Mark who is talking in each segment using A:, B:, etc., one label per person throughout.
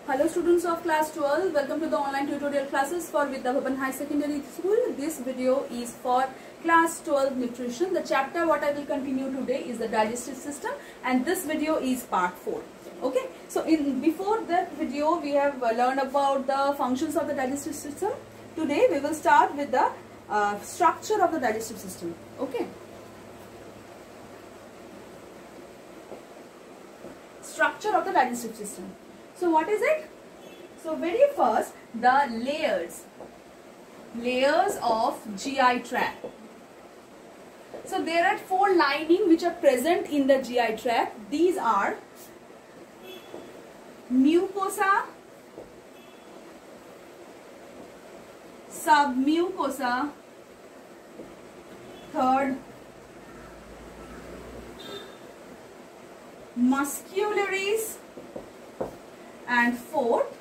A: Hello students of class 12, welcome to the online tutorial classes for Vidya Bhavan High Secondary School. This video is for class 12 nutrition. The chapter what I will continue today is the digestive system, and this video is part 4. Okay, so before that video we have learned about the functions of the digestive system. Today we will start with the structure of the digestive system. Okay, structure of the digestive system. So what is it? So very first, the layers of GI tract. So there are 4 lining which are present in the GI tract. These are mucosa, submucosa, third muscularis, and fourth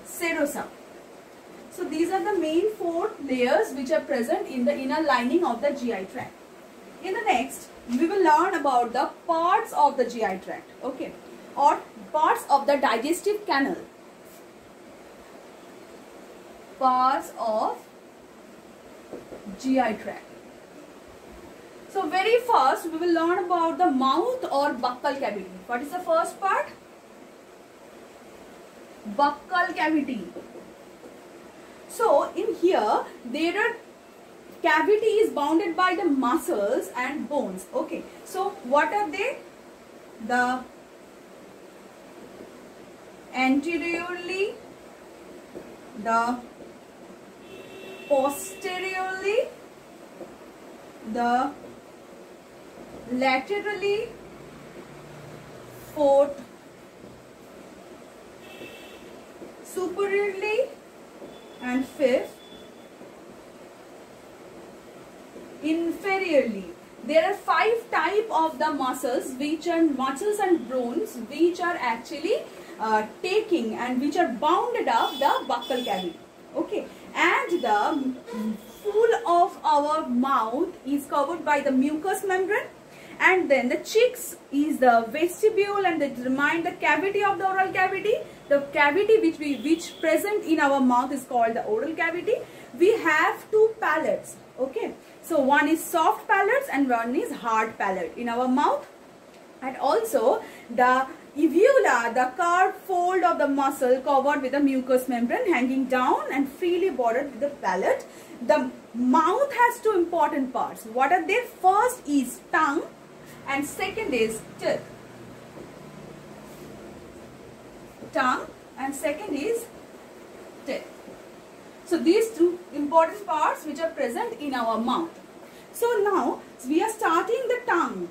A: serosa. So these are the main 4 layers which are present in the inner lining of the GI tract. In the next, we will learn about the parts of the GI tract, okay, or parts of the digestive canal. Parts of GI tract. So very first, we will learn about the mouth or buccal cavity. What is the first part? Buccal cavity. So in here there are cavity is bounded by the muscles and bones. Okay, so what are they? The anteriorly, the posteriorly, the laterally, fourth superiorly, and fifth inferiorly. There are 5 types of the muscles which are muscles and bones which are actually taking and which are bounded up the buccal cavity. Okay, and the full of our mouth is covered by the mucous membrane, and then the cheeks is the vestibule, and they remind the cavity of the oral cavity. The cavity which present in our mouth is called the oral cavity. We have 2 palates. Okay, so one is soft palates and one is hard palate in our mouth, and also the uvula, the curved fold of the muscle covered with the mucous membrane hanging down and freely bordered with the palate. The mouth has 2 important parts. What are they? First is tongue and second is teeth. Tongue and second is teeth. So these 2 important parts which are present in our mouth. So now we are starting the tongue.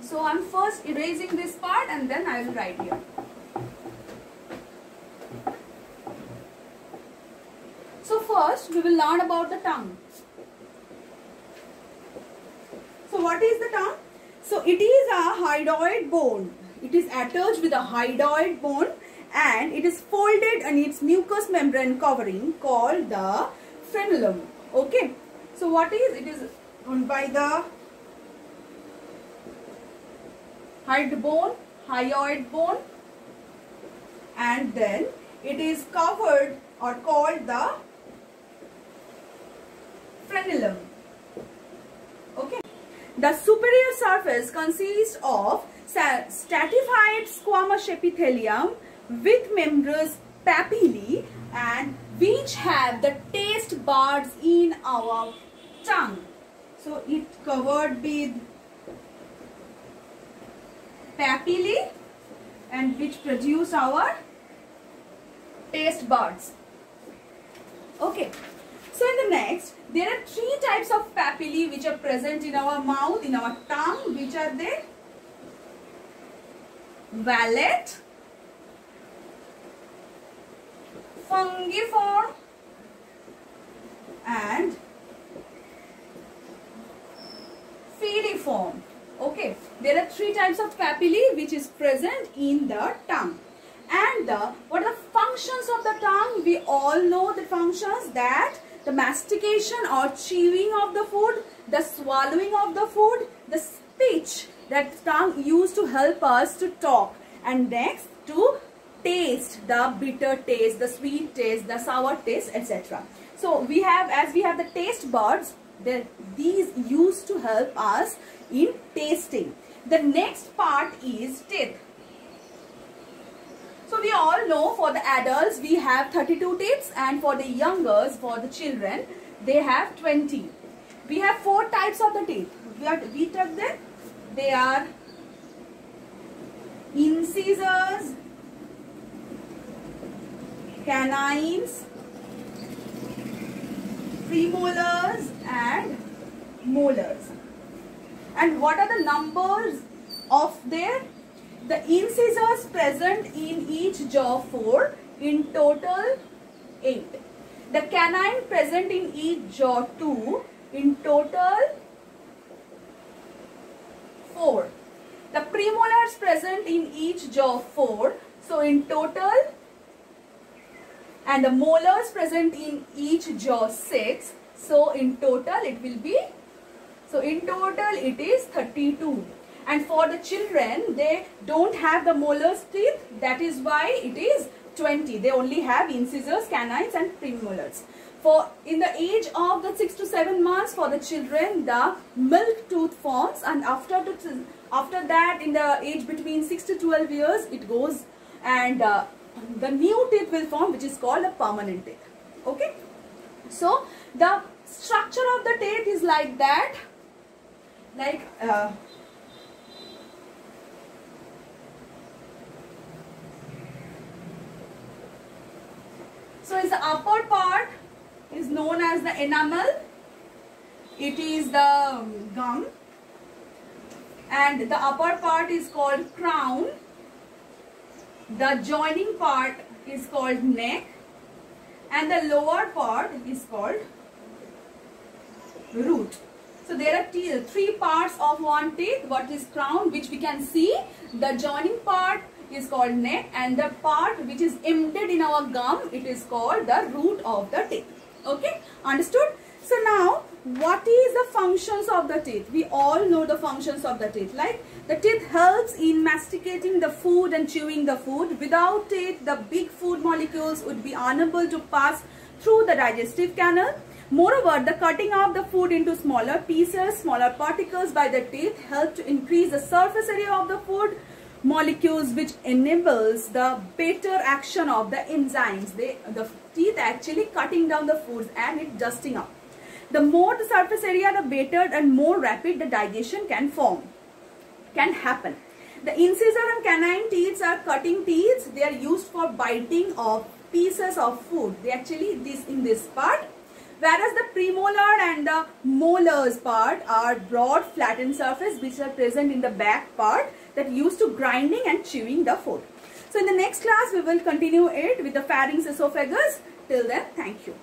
A: So I am first erasing this part and then I will write here. So first we will learn about the tongue. So what is the tongue? So it is a hyoid bone. It is attached with a hyoid bone and it is folded in its mucous membrane covering called the frenulum. Okay. So what is it? Is owned by the hyoid bone, and then it is covered or called the frenulum. Okay. The superior surface consists of stratified squamous epithelium with membranous papillae, and which have the taste buds in our tongue. So it covered with papillae and which produce our taste buds. Okay. So in the next, there are 3 types of papillae which are present in our mouth, in our tongue. Which are they? Valate, fungiform, and filiform. Okay, there are 3 types of papillae which is present in the tongue. And what are the functions of the tongue? We all know the functions, that the mastication or chewing of the food, the swallowing of the food, the speech that tongue used to help us to talk, and next to taste, the bitter taste, the sweet taste, the sour taste, etc. So we have, as we have the taste buds, these used to help us in tasting. The next part is teeth. So we all know for the adults we have 32 teeth, and for the youngers, for the children, they have 20. We have 4 types of the teeth. We took them. They are incisors, canines, premolars and molars. And what are the numbers of their? The incisors present in each jaw 4, in total 8. The canine present in each jaw 2, in total 4. The premolars present in each jaw 4, so in total, and the molars present in each jaw 6, so in total it will be, so in total it is 32. And for the children, they don't have the molars teeth, that is why it is 20. They only have incisors, canines and premolars. For in the age of the 6 to 7 months, for the children, the milk tooth forms, and after that, in the age between 6 to 12 years, it goes, and the new teeth will form, which is called a permanent teeth. Okay. So the structure of the teeth is like that, like so is the upper part is known as the enamel. It is the gum, and the upper part is called crown. The joining part is called neck, and the lower part is called root. So there are 3 parts of one teeth. What is crown, which we can see. The joining part is called neck, and the part which is embedded in our gum, it is called the root of the teeth. Okay, understood? So now, what is the functions of the teeth? We all know the functions of the teeth. Like, the teeth helps in masticating the food and chewing the food. Without teeth, the big food molecules would be unable to pass through the digestive canal. Moreover, the cutting of the food into smaller pieces, smaller particles by the teeth help to increase the surface area of the food molecules, which enables the better action of the enzymes. The teeth actually cutting down the foods and it dusting up. The more the surface area, the better and more rapid the digestion can happen. The incisor and canine teeth are cutting teeth. They are used for biting of pieces of food. They actually in this part. Whereas the premolar and the molars part are broad flattened surface which are present in the back part that used to grinding and chewing the food. So in the next class we will continue it with the pharynx, esophagus. Till then, thank you.